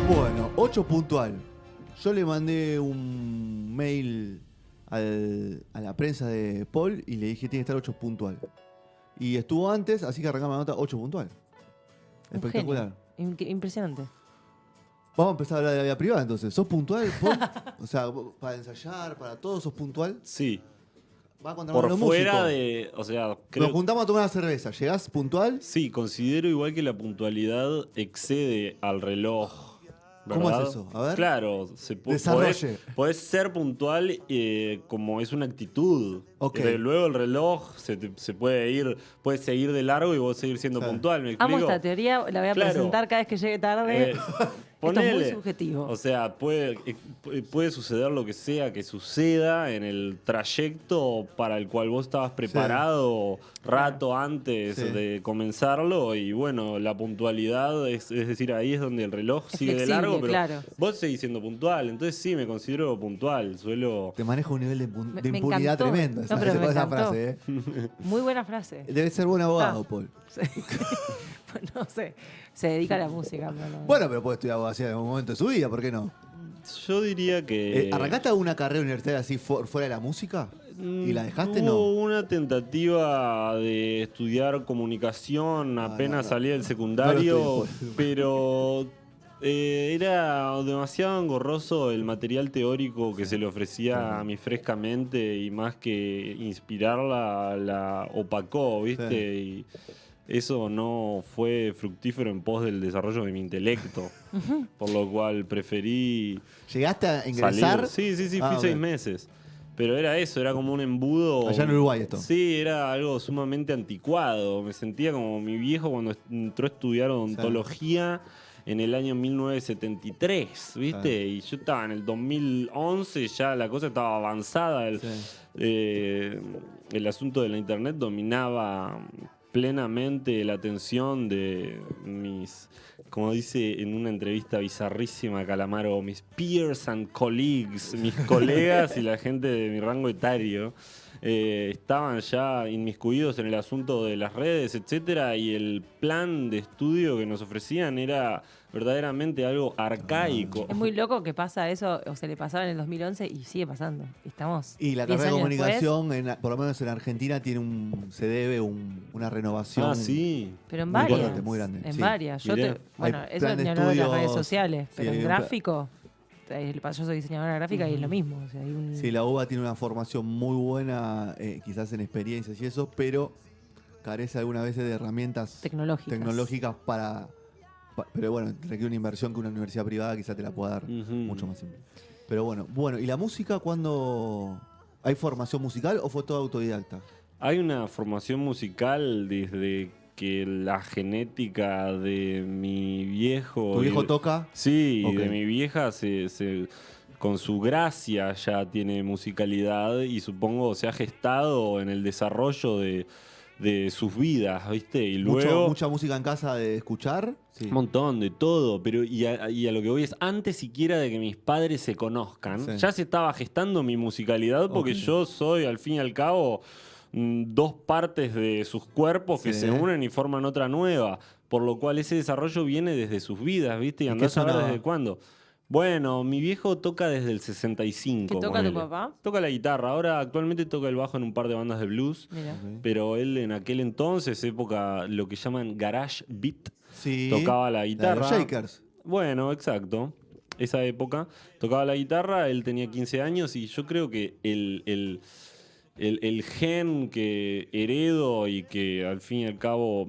Bueno, 8 puntual. Yo le mandé un mail a la prensa de Paul y le dije tiene que estar 8 puntual. Y estuvo antes, así que arrancamos la nota 8 puntual. Un Espectacular. genio. Impresionante. Vamos a empezar a hablar de la vida privada entonces. ¿Sos puntual, Paul? O sea, para ensayar, para todo, ¿sos puntual? Sí. Va a contar Por los fuera músicos. de. O sea, creo. Nos juntamos a tomar una cerveza. ¿Llegás puntual? Sí, considero igual que la puntualidad excede al reloj. ¿Cómo ¿verdad? es eso? A ver. Claro, Desarrolle. podés ser puntual como es una actitud. Ok. Luego el reloj se puede ir, puede seguir de largo y vos seguir siendo Sí. puntual. ¿Me Amo explico? esta teoría, la voy a Claro. presentar cada vez que llegue tarde. Esto es muy Ponele. subjetivo. O sea, puede suceder lo que sea que suceda en el trayecto para el cual vos estabas preparado rato antes Sí. de comenzarlo. Y bueno, la puntualidad, es decir, ahí es donde el reloj Es sigue de flexible, largo, pero claro. vos seguís siendo puntual. Entonces sí, me considero puntual. Suelo... Te maneja un nivel de Me impunidad encantó. tremendo. No, pero me esa encantó. frase, ¿eh? Muy buena frase. Debe ser buen abogado, Ah. Paul. Sí. Pues no sé. Se dedica a la música. No. Bueno, pero puede estudiar abogacía en algún momento de su vida, ¿por qué no? Yo diría que... ¿Arrancaste alguna carrera universitaria así fuera de la música? ¿Y la dejaste? Hubo No. una tentativa de estudiar comunicación apenas no. salí del No secundario, lo estudié. pero era demasiado engorroso el material teórico que se le ofrecía a mi fresca mente y más que inspirarla, la opacó, ¿viste? Y eso no fue fructífero en pos del desarrollo de mi intelecto, por lo cual preferí... ¿Llegaste a ingresar? salir. Sí, Ah, fui ok. 6 meses. Pero era eso, era como un embudo. Allá en Uruguay esto. Sí, era algo sumamente anticuado. Me sentía como mi viejo cuando entró a estudiar odontología en el año 1973, ¿viste? Y yo estaba en el 2011, ya la cosa estaba avanzada. El asunto de la internet dominaba plenamente la atención de mis, como dice en una entrevista bizarrísima Calamaro, mis peers and colleagues, mis colegas y la gente de mi rango etario. Estaban ya inmiscuidos en el asunto de las redes, etcétera, y el plan de estudio que nos ofrecían era verdaderamente algo arcaico. Es muy loco que pasa eso, o se le pasaba en el 2011 y sigue pasando. Estamos Y la 10 carrera de años después, comunicación, por lo menos en Argentina, se debe una renovación. Ah, sí. pero en muy varias. importante, muy grande, En sí. varias. Mirá. Bueno, Hay eso plan de ni hablar de las redes estudios, sociales, sí, pero hay en un gráfico, yo soy diseñadora gráfica y es lo mismo. O sea, hay un... Sí, la UBA tiene una formación muy buena, quizás en experiencias y eso, pero carece algunas veces de herramientas Tecnológicas. pero bueno, requiere una inversión que una universidad privada quizás te la pueda dar Ujú. mucho más simple. Pero bueno, ¿y la música cuándo hay formación musical o fue todo autodidacta? Hay una formación musical desde que la genética de mi viejo... ¿Tu viejo toca? Sí, Ok. de mi vieja con su gracia ya tiene musicalidad y supongo se ha gestado en el desarrollo de sus vidas, ¿viste? Y luego... Mucha música en casa de escuchar. Sí. Un montón de todo, pero y a lo que voy es, antes siquiera de que mis padres se conozcan, Sí. ya se estaba gestando mi musicalidad porque Ok. yo soy, al fin y al cabo, dos partes de sus cuerpos que Sí. se unen y forman otra nueva, por lo cual ese desarrollo viene desde sus vidas, ¿viste? Y ¿Y qué andás a ver sonaba? desde cuándo. Bueno, mi viejo toca desde el 65. ¿Qué toca tu ponele. papá? Toca la guitarra, ahora actualmente toca el bajo en un par de bandas de blues. Mira. Ok. Pero él en aquel entonces, época, lo que llaman garage beat, Sí. tocaba la de guitarra. los Shakers. Bueno, exacto. Esa época. Tocaba la guitarra, él tenía 15 años y yo creo que el gen que heredo y que al fin y al cabo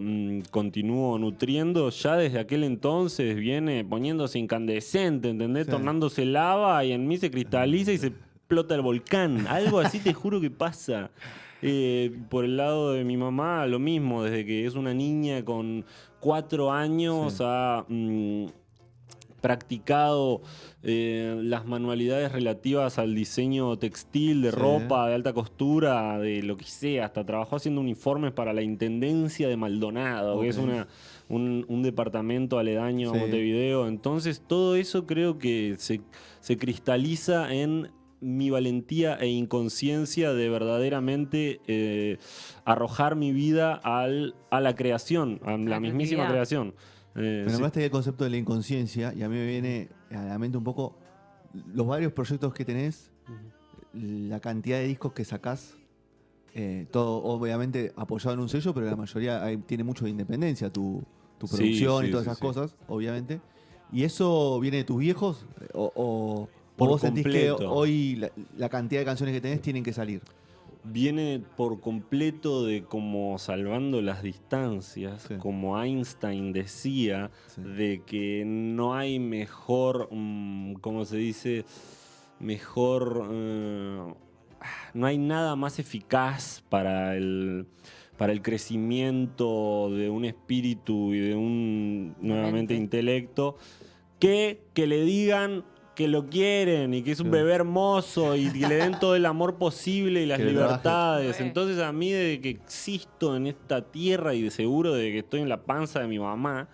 continúo nutriendo, ya desde aquel entonces viene poniéndose incandescente, ¿entendés? Sí. Tornándose lava y en mí se cristaliza y se explota el volcán. Algo así te juro que pasa. Por el lado de mi mamá, lo mismo, desde que es una niña con 4 años Sí. a practicado las manualidades relativas al diseño textil, de Sí. ropa, de alta costura, de lo que sea. Hasta trabajó haciendo uniformes para la Intendencia de Maldonado, que es Ok. un departamento aledaño a Sí. Montevideo. Entonces todo eso creo que se cristaliza en mi valentía e inconsciencia de verdaderamente arrojar mi vida a la creación, a la mismísima creatividad. creación. Me Sí. nombraste ahí el concepto de la inconsciencia y a mí me viene a la mente un poco los varios proyectos que tenés, la cantidad de discos que sacás, todo obviamente apoyado en un sello, pero la mayoría tiene mucho de independencia, tu Sí, producción y sí, todas sí, esas sí. cosas, obviamente. ¿Y eso viene de tus viejos? ¿O Por vos sentís que completo. hoy la cantidad de canciones que tenés tienen que salir? Viene por completo de como salvando las distancias, Sí. como Einstein decía, Sí. de que no hay mejor, ¿cómo se dice? Mejor, no hay nada más eficaz para el crecimiento de un espíritu y de un, nuevamente, mente. intelecto, que le digan que lo quieren y que es un Sí. bebé hermoso y que le den todo el amor posible y las Que le trabaje. libertades. Re. Entonces a mí desde que existo en esta tierra y de seguro de que estoy en la panza de mi mamá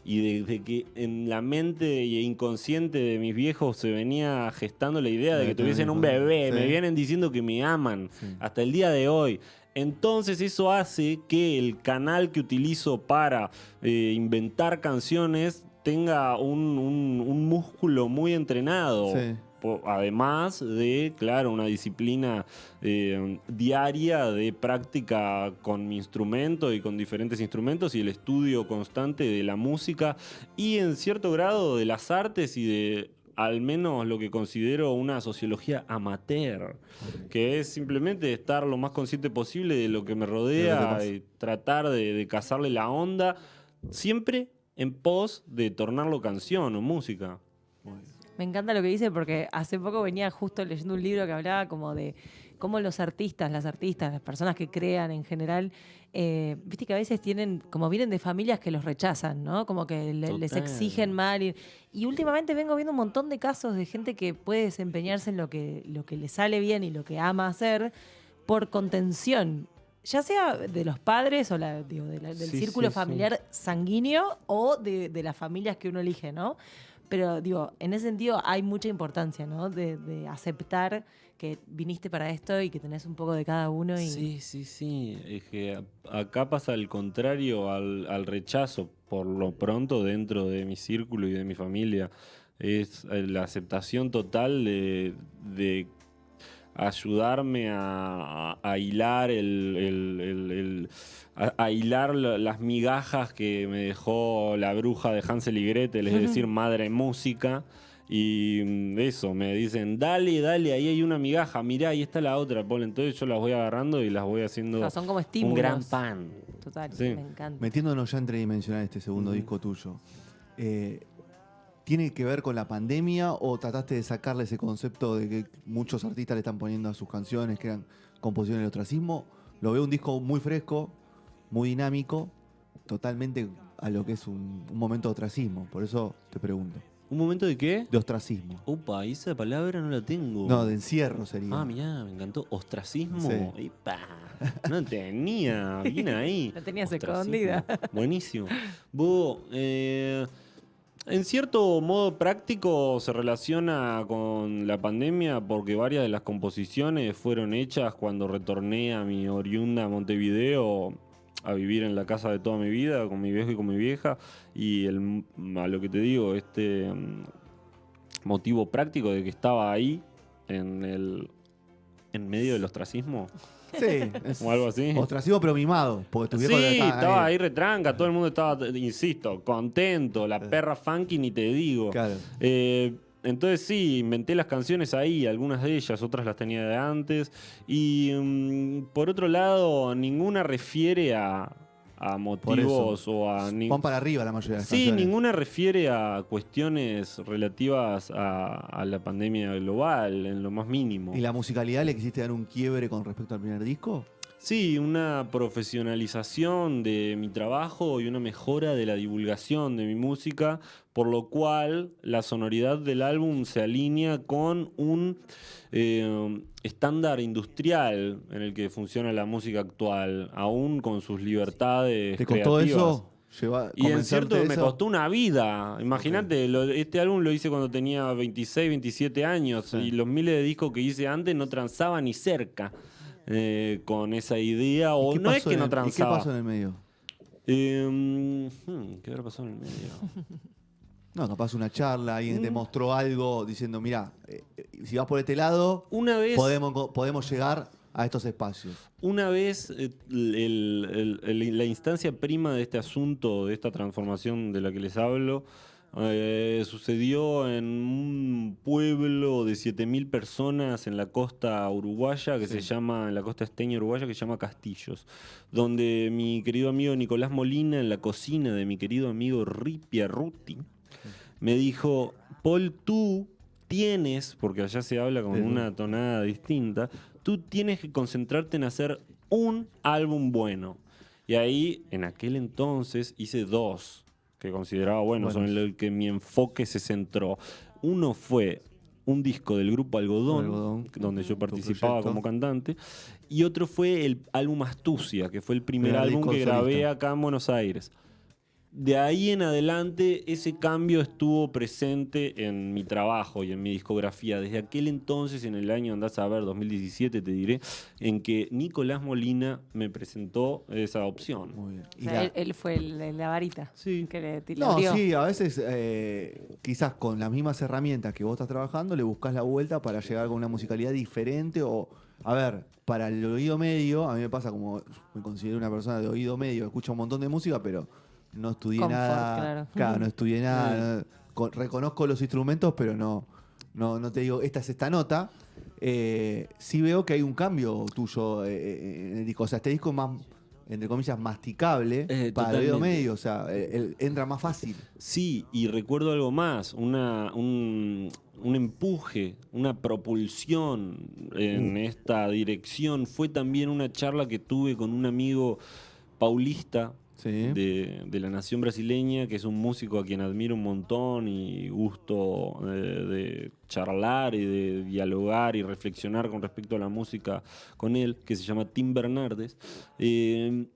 y desde que en la mente y inconsciente de mis viejos se venía gestando la idea de que tener tuviesen un hijos. bebé, Sí. me vienen diciendo que me aman Sí. hasta el día de hoy. Entonces eso hace que el canal que utilizo para inventar canciones tenga un músculo muy entrenado. Sí. Además de, claro, una disciplina diaria de práctica con mi instrumento y con diferentes instrumentos y el estudio constante de la música y en cierto grado de las artes y de al menos lo que considero una sociología amateur, que es simplemente estar lo más consciente posible de lo que me De lo que rodea te y tratar de cazarle la onda, siempre en pos de tornarlo canción o música. Me encanta lo que dice porque hace poco venía justo leyendo un libro que hablaba como de cómo los artistas, las personas que crean en general, viste que a veces tienen, como vienen de familias que los rechazan, ¿no? Como que les Total. exigen mal. Y últimamente vengo viendo un montón de casos de gente que puede desempeñarse en lo que le sale bien y lo que ama hacer por contención. Ya sea de los padres o del Sí, círculo sí, sí. familiar sanguíneo o de las familias que uno elige, ¿no? Pero digo, en ese sentido hay mucha importancia, ¿no? De aceptar que viniste para esto y que tenés un poco de cada uno. Y Sí, sí, sí. Es que acá pasa al contrario al rechazo, por lo pronto dentro de mi círculo y de mi familia. Es la aceptación total de ayudarme a hilar a hilar las migajas que me dejó la bruja de Hansel y Gretel, es decir, madre música. Y eso, me dicen, dale, dale, ahí hay una migaja, mirá, ahí está la otra, Paul. Entonces yo las voy agarrando y las voy haciendo no, son como un estímulos. gran pan. Total, Sí. me encanta. Metiéndonos ya en tridimensional este segundo disco tuyo, ¿tiene que ver con la pandemia o trataste de sacarle ese concepto de que muchos artistas le están poniendo a sus canciones, que eran composiciones del ostracismo? Lo veo un disco muy fresco, muy dinámico, totalmente a lo que es un momento de ostracismo. Por eso te pregunto. ¿Un momento de qué? De ostracismo. Upa, esa palabra no la tengo. No, de encierro sería. Ah, mirá, me encantó. Ostracismo. Sí. Ipa, no tenía. Bien ahí. La tenías Ostracismo. escondida. Buenísimo. Vos, en cierto modo práctico se relaciona con la pandemia porque varias de las composiciones fueron hechas cuando retorné a mi oriunda Montevideo a vivir en la casa de toda mi vida, con mi viejo y con mi vieja. Y a lo que te digo, motivo práctico de que estaba ahí en medio del ostracismo Sí, o algo así. ostracismo pero mimado, porque tu viejo Sí, estaba ahí retranca, todo el mundo estaba, insisto, contento, la perra funky ni te digo. Claro. Entonces sí, inventé las canciones ahí, algunas de ellas, otras las tenía de antes. Y por otro lado, ninguna refiere a motivos o a... Van para arriba la mayoría de las Sí, canciones. ninguna refiere a cuestiones relativas a la pandemia global, en lo más mínimo. ¿Y la musicalidad le quisiste dar un quiebre con respecto al primer disco? Sí, una profesionalización de mi trabajo y una mejora de la divulgación de mi música, por lo cual la sonoridad del álbum se alinea con un estándar industrial en el que funciona la música actual, aún con sus libertades ¿Te costó creativas. eso? Y en ¿Convencerte cierto de me eso? costó una vida. Imagínate, este álbum lo hice cuando tenía 26, 27 años Sí. y los miles de discos que hice antes no transaba ni cerca con esa idea. ¿Y O qué no es pasó que en no el- ¿Y qué transaba. pasó en el medio? ¿Qué habrá pasado en el medio? No, capaz una charla, alguien te Mm. mostró algo diciendo, mira, si vas por este lado, Una vez, podemos llegar a estos espacios. una vez la instancia prima de este asunto, de esta transformación de la que les hablo, sucedió en un pueblo de 7.000 personas en la costa uruguaya, que Sí. se llama, en la costa esteña uruguaya, que se llama Castillos, donde mi querido amigo Nicolás Molina, en la cocina de mi querido amigo Ripia Ruti, me dijo, Paul, tú tienes, porque allá se habla con Pero- una tonada distinta, tú tienes que concentrarte en hacer un álbum bueno. Y ahí, en aquel entonces, hice 2, que consideraba buenos, Buenos. en el que mi enfoque se centró. Uno fue un disco del grupo Algodón, Algodón, donde yo tu participaba proyecto. como cantante, y otro fue el álbum Astucia, que fue el primer Primer álbum disco que grabé solista. acá en Buenos Aires. De ahí en adelante ese cambio estuvo presente en mi trabajo y en mi discografía. Desde aquel entonces, en el año, andás a ver, 2017 te diré, en que Nicolás Molina me presentó esa opción. Muy bien. O sea, él fue la varita Sí. que le No, abrió. sí, a veces quizás con las mismas herramientas que vos estás trabajando le buscas la vuelta para llegar con una musicalidad diferente o, a ver, para el oído medio, a mí me pasa como me considero una persona de oído medio, escucho un montón de música, pero no estudié Confort, nada. claro. No estudié nada. Reconozco los instrumentos, pero no te digo, esta es esta nota. Sí veo que hay un cambio tuyo en el disco. O sea, este disco es más, entre comillas, masticable para el oído Totalmente. medio. O sea, entra más fácil. Sí, y recuerdo algo más, un empuje, una propulsión en esta dirección. Fue también una charla que tuve con un amigo paulista Sí. de la nación brasileña, que es un músico a quien admiro un montón y gusto de charlar y de dialogar y reflexionar con respecto a la música con él, que se llama Tim Bernardes.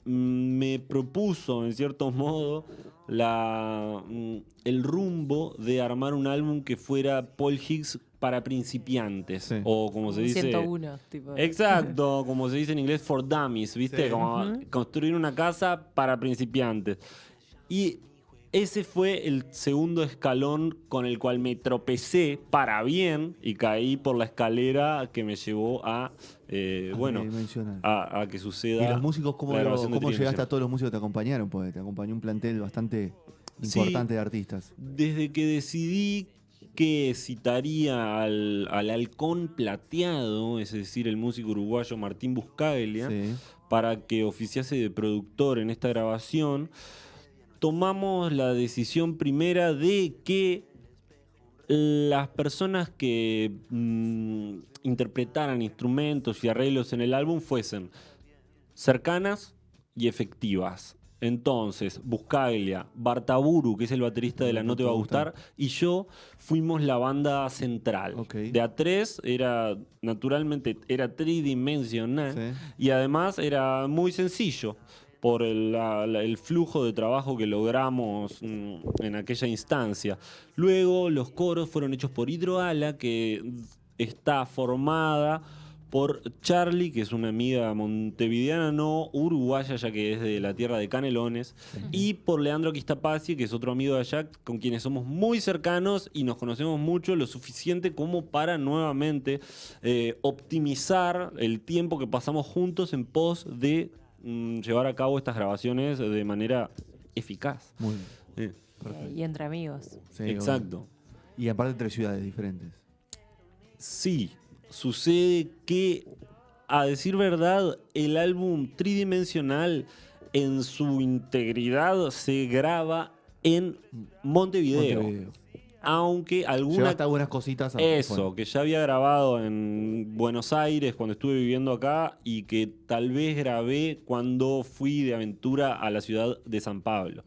Me propuso, en cierto modo, el rumbo de armar un álbum que fuera Paul Higgs para principiantes, Sí. o como se Un dice... 101, tipo. Exacto, como se dice en inglés, for dummies, ¿viste? Sí. Como construir una casa para principiantes. Y ese fue el segundo escalón con el cual me tropecé para bien y caí por la escalera que me llevó a, bueno, Mencionar. a que suceda. ¿Y los músicos cómo, la grabación de cómo llegaste a Tridimensional. todos los músicos que te acompañaron? Porque te acompañó un plantel bastante Sí. importante de artistas. Desde que decidí que citaría al halcón plateado, es decir, el músico uruguayo Martín Buscaglia, Sí. para que oficiase de productor en esta grabación, tomamos la decisión primera de que las personas que interpretaran instrumentos y arreglos en el álbum fuesen cercanas y efectivas. Entonces, Buscaglia, Bartaburu, que es el baterista de la No Te Va a Gustar, y yo fuimos la banda central. Ok. De A3 naturalmente era tridimensional Sí. y además era muy sencillo por el flujo de trabajo que logramos en aquella instancia. Luego los coros fueron hechos por Hidroala, que está formada por Charlie, que es una amiga montevideana, no uruguaya, ya que es de la tierra de Canelones, y por Leandro Quistapazzi, que es otro amigo de allá, con quienes somos muy cercanos y nos conocemos mucho, lo suficiente como para nuevamente optimizar el tiempo que pasamos juntos en pos de llevar a cabo estas grabaciones de manera eficaz. Muy bien. Y entre amigos. Sí, Exacto. Y aparte entre ciudades diferentes. Sí, sucede que, a decir verdad, el álbum tridimensional en su integridad se graba en Montevideo. aunque alguna... Llevaste algunas cositas. Eso, que ya había grabado en Buenos Aires cuando estuve viviendo acá y que tal vez grabé cuando fui de aventura a la ciudad de San Pablo.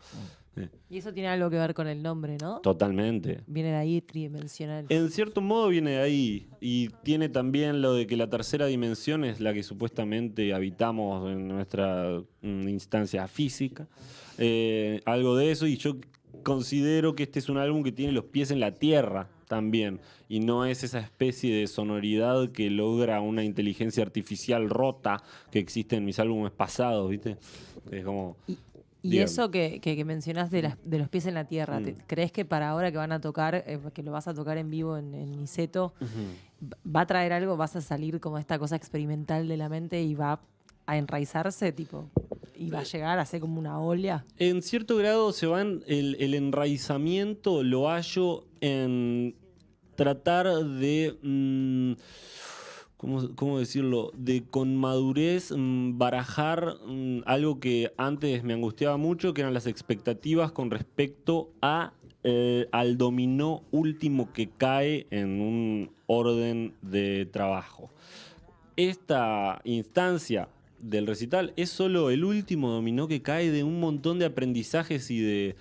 Y eso tiene algo que ver con el nombre, ¿no? Totalmente. Viene de ahí, tridimensional. En cierto modo viene de ahí y tiene también lo de que la tercera dimensión es la que supuestamente habitamos en nuestra instancia física. Algo de eso, y yo considero que este es un álbum que tiene los pies en la tierra también y no es esa especie de sonoridad que logra una inteligencia artificial rota que existe en mis álbumes pasados, ¿viste? Es como... Y Bien. eso que mencionás de los pies en la tierra, ¿crees que para ahora que van a tocar, que lo vas a tocar en vivo en Niceto, va a traer algo, vas a salir como esta cosa experimental de la mente y va a enraizarse, tipo, y va a llegar a ser como una ola? En cierto grado se van el enraizamiento, lo hallo en tratar de, ¿cómo decirlo? De con madurez barajar algo que antes me angustiaba mucho, que eran las expectativas con respecto al dominó último que cae en un orden de trabajo. Esta instancia del recital es solo el último dominó que cae de un montón de aprendizajes y de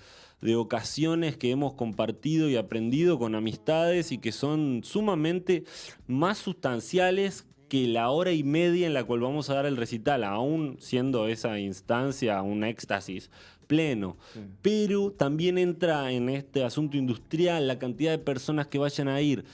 ocasiones que hemos compartido y aprendido con amistades y que son sumamente más sustanciales que la hora y media en la cual vamos a dar el recital, aún siendo esa instancia un éxtasis pleno. Sí. Pero también entra en este asunto industrial la cantidad de personas que vayan a ir,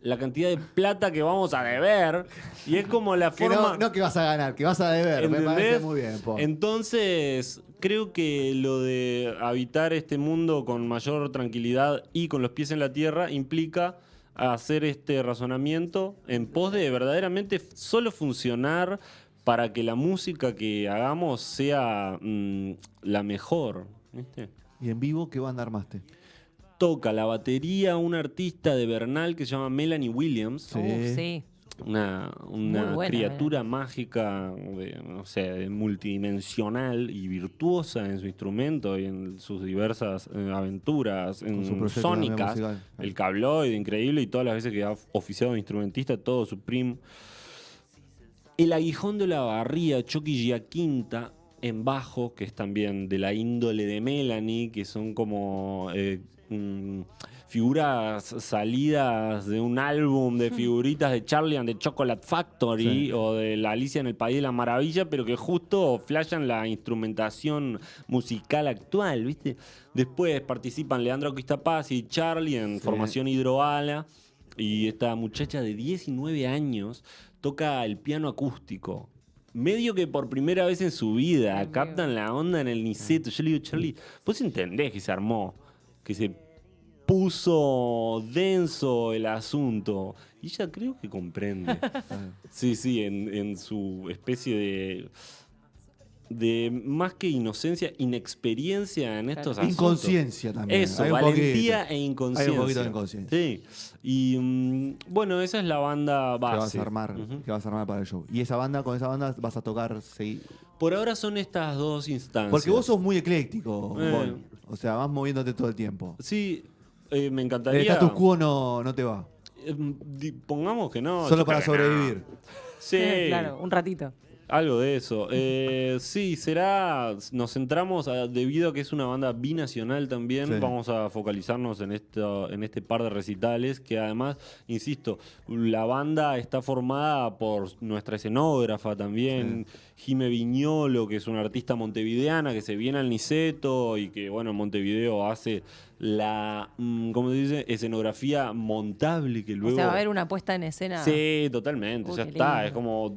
la cantidad de plata que vamos a deber, y es como la forma... No que vas a ganar, que vas a deber. ¿Entendés? Me parece muy bien, Po. Entonces, creo que lo de habitar este mundo con mayor tranquilidad y con los pies en la tierra implica hacer este razonamiento en pos de verdaderamente solo funcionar para que la música que hagamos sea la mejor, ¿viste? ¿Y en vivo qué banda armaste? Toca la batería un artista de Bernal que se llama Melanie Williams. Sí. Sí. Una buena, criatura mágica, no sé, multidimensional y virtuosa en su instrumento y en sus diversas aventuras en sónicas. El cabloide, increíble, y todas las veces que ha oficiado de instrumentista, todo su primo. El Aguijón de la Barría, Chucky Giaquinta, en bajo, que es también de la índole de Melanie, que son como figuras salidas de un álbum de figuritas de Charlie and the Chocolate Factory, sí, o de la Alicia en el País de la Maravilla, pero que justo flashan la instrumentación musical actual, ¿viste? Después participan Leandro Quistapaz y Charlie en Formación Hidroala, y esta muchacha de 19 años toca el piano acústico. Medio que por primera vez en su vida captan la onda en el Niceto. Yo le digo, Charlie, vos entendés que se armó, que se puso denso el asunto. Y ella creo que comprende. Sí, en su especie de más que inocencia, inexperiencia en estos asuntos. Inconsciencia también. Eso, valentía e inconsciencia. Hay un poquito de inconsciencia. Sí. Y bueno, esa es la banda base. Que vas a armar para el show. Y con esa banda vas a tocar Por ahora son estas dos instancias. Porque vos sos muy ecléctico, Paul. O sea, vas moviéndote todo el tiempo. Sí, me encantaría. El status quo no te va. Pongamos que no. Solo para sobrevivir. No. Sí. Claro, un ratito. Algo de eso. Sí, nos centramos, debido a que es una banda binacional también, sí, vamos a focalizarnos en este par de recitales, que además, insisto, la banda está formada por nuestra escenógrafa también, sí, Jime Viñolo, que es una artista montevideana que se viene al Niceto y que, bueno, en Montevideo hace la, ¿cómo se dice? Escenografía montable que luego... O sea, va a haber una puesta en escena. Sí, totalmente, ya está. Lindo. Es como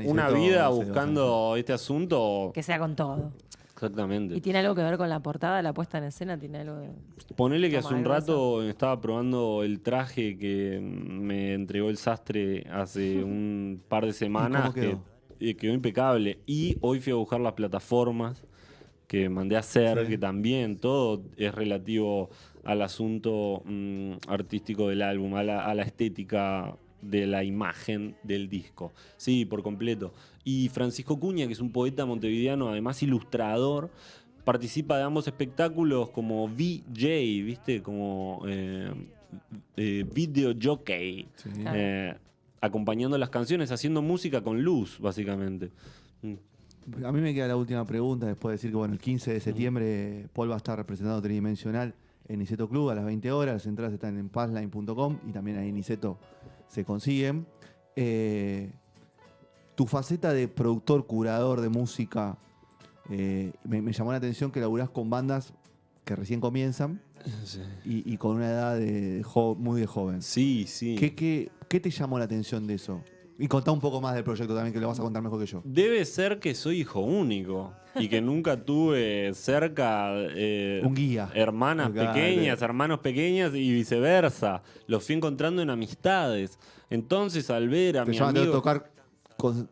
una vida buscando este asunto. Que sea con todo. Exactamente. ¿Y tiene algo que ver con la portada, la puesta en escena? ¿Tiene algo de... Ponele que hace un rato estaba probando el traje que me entregó el sastre hace un par de semanas. ¿Cómo quedó? Que quedó impecable. Y hoy fui a buscar las plataformas que mandé a hacer, sí, que también todo es relativo al asunto artístico del álbum, a la estética de la imagen del disco. Sí, por completo. Y Francisco Cuña, que es un poeta montevideano, además ilustrador, participa de ambos espectáculos como VJ, ¿viste? Como video jockey. Sí. Acompañando las canciones, haciendo música con luz, básicamente. A mí me queda la última pregunta después de decir que bueno, el 15 de septiembre Paul va a estar representando Tridimensional en Niceto Club a las 20 horas. Las entradas están en passline.com y también ahí en Niceto se consiguen. Tu faceta de productor, curador de música, me llamó la atención que laburás con bandas que recién comienzan Sí. y con una edad muy de joven. Sí, sí. ¿Qué te llamó la atención de eso? Y contá un poco más del proyecto también, que lo vas a contar mejor que yo. Debe ser que soy hijo único y que nunca tuve cerca Un guía. hermanas Claro. pequeñas, hermanos pequeñas y viceversa. Los fui encontrando en amistades. Entonces, al ver a ¿Te mi llaman de amigo... tocar,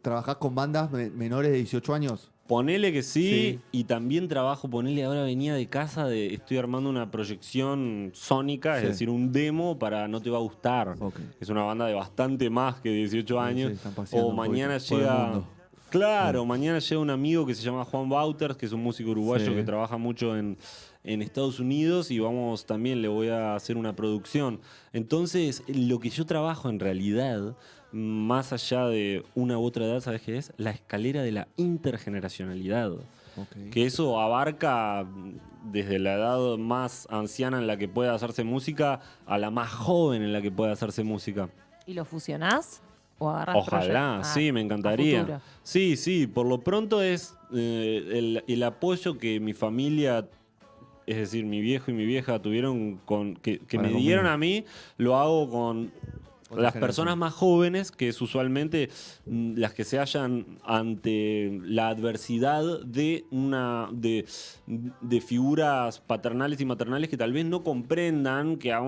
trabajás con bandas menores de 18 años? Ponele que sí, Sí. y también trabajo, ponele, ahora venía de casa, estoy armando una proyección sónica, es Sí. decir, un demo para No Te Va a Gustar. Ok. Es una banda de bastante más que 18 años. Sí, están paseando O un mañana poquito por el llega... mundo. Claro, Sí. mañana llega un amigo que se llama Juan Wouters, que es un músico uruguayo Sí. que trabaja mucho en Estados Unidos y vamos también, le voy a hacer una producción. Entonces, lo que yo trabajo en realidad, más allá de una u otra edad, ¿sabes qué es? La escalera de la intergeneracionalidad. Ok. Que eso abarca desde la edad más anciana en la que puede hacerse música a la más joven en la que puede hacerse música. ¿Y lo fusionás? ¿O agarrás Ojalá, proyectos? sí, me a encantaría. futuro. Sí, sí, por lo pronto es el apoyo que mi familia, es decir, mi viejo y mi vieja tuvieron que Para me conmigo. dieron a mí, lo hago con Otra las generación. personas más jóvenes, que es usualmente las que se hallan ante la adversidad de figuras paternales y maternales que tal vez no comprendan que a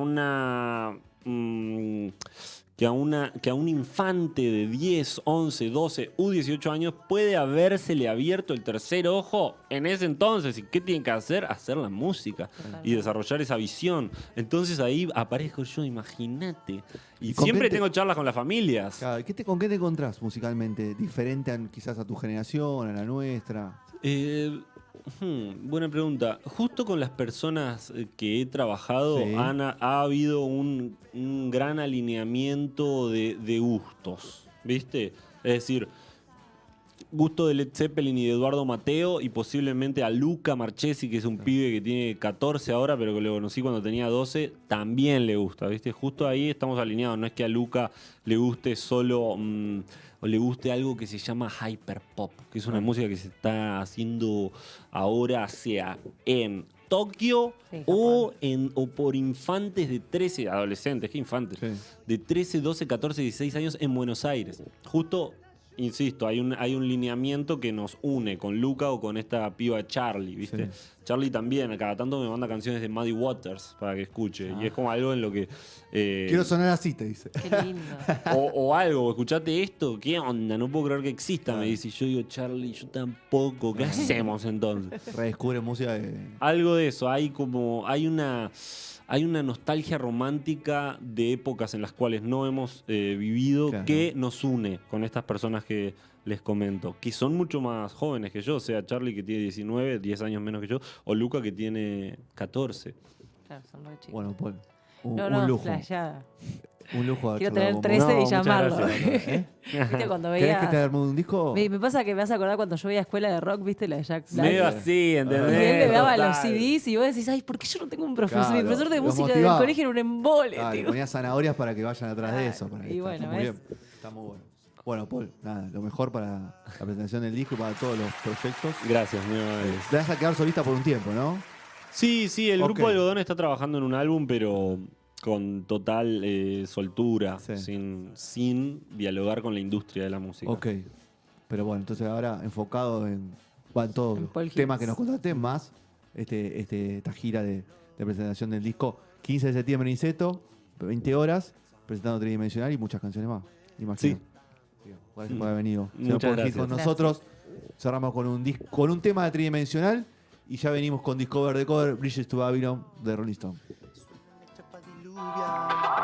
un infante de 10, 11, 12 u 18 años puede habérsele abierto el tercer ojo en ese entonces. ¿Y qué tienen que hacer? Hacer la música y desarrollar esa visión. Entonces ahí aparezco yo, imagínate. Y ¿Y con siempre qué te- tengo charlas con las familias. Claro, ¿con qué te encontrás musicalmente? ¿Diferente quizás a tu generación, a la nuestra? Buena pregunta. Justo con las personas que he trabajado Sí. ha habido un gran alineamiento de gustos, ¿viste? Es decir, gusto de Led Zeppelin y de Eduardo Mateo y posiblemente a Luca Marchesi, que es un pibe que tiene 14 ahora, pero que lo conocí cuando tenía 12, también le gusta, ¿viste? Justo ahí estamos alineados. No es que a Luca le guste solo o le guste algo que se llama hyperpop, que es una música que se está haciendo ahora, sea en Tokio Sí, o por infantes de 13, adolescentes, ¿qué infantes? Sí. De 13, 12, 14, 16 años en Buenos Aires. Justo, insisto, hay un lineamiento que nos une con Luca o con esta piba Charlie, ¿viste? Sí. Charlie también, a cada tanto me manda canciones de Muddy Waters para que escuche. Y es como algo en lo que... Quiero sonar así, te dice. Qué lindo. o algo, escuchate esto, ¿qué onda? No puedo creer que exista, me Claro. dice. Y yo digo, Charlie, yo tampoco, ¿qué hacemos entonces? Redescubre música de... Algo de eso, hay una nostalgia romántica de épocas en las cuales no hemos vivido Claro. que nos une con estas personas que les comento, que son mucho más jóvenes que yo, sea Charlie que tiene 19, 10 años menos que yo, o Luca que tiene 14. Claro, son re chicos. Bueno, Paul, un no, lujo. flasheada. Un lujo haber Quiero charlado tener con vos. 13 y muchas llamarlo. gracias. ¿Eh? ¿Viste cuando ¿Querés que te veías? arme un disco? Me pasa que me vas a acordar cuando yo veía escuela de rock, ¿viste? La de Jack Black. Medio así, ¿entendés? Y él le daba los Total. CDs y vos decís, ay, ¿por qué yo no tengo un profesor? Claro, Mi profesor de los música motivaba. del colegio era un embole, Ah, le tío. ponía zanahorias para que vayan atrás de Claro, eso. Para y que está bueno, muy ¿ves? bien. Está muy bueno. Bueno, Paul, nada, lo mejor para la presentación del disco y para todos los proyectos. Gracias, muy amables. Te vas a quedar solista por un tiempo, ¿no? Sí, el Ok. grupo Algodón está trabajando en un álbum, pero con total soltura, Sí. sin dialogar con la industria de la música. Ok. Pero bueno, entonces ahora enfocado en todos En los Paul temas Hits. que nos contaste, más esta gira de presentación del disco. 15 de septiembre en Niceto, 20 horas, presentando Tridimensional y muchas canciones más. Imagino. Sí. Gracias por haber venido. Señor Muchas Paul Hits gracias. con nosotros. Cerramos con un tema de Tridimensional y ya venimos con Discover de Cover, Bridges to Babylon de Rolling Stone. Chapa diluvia.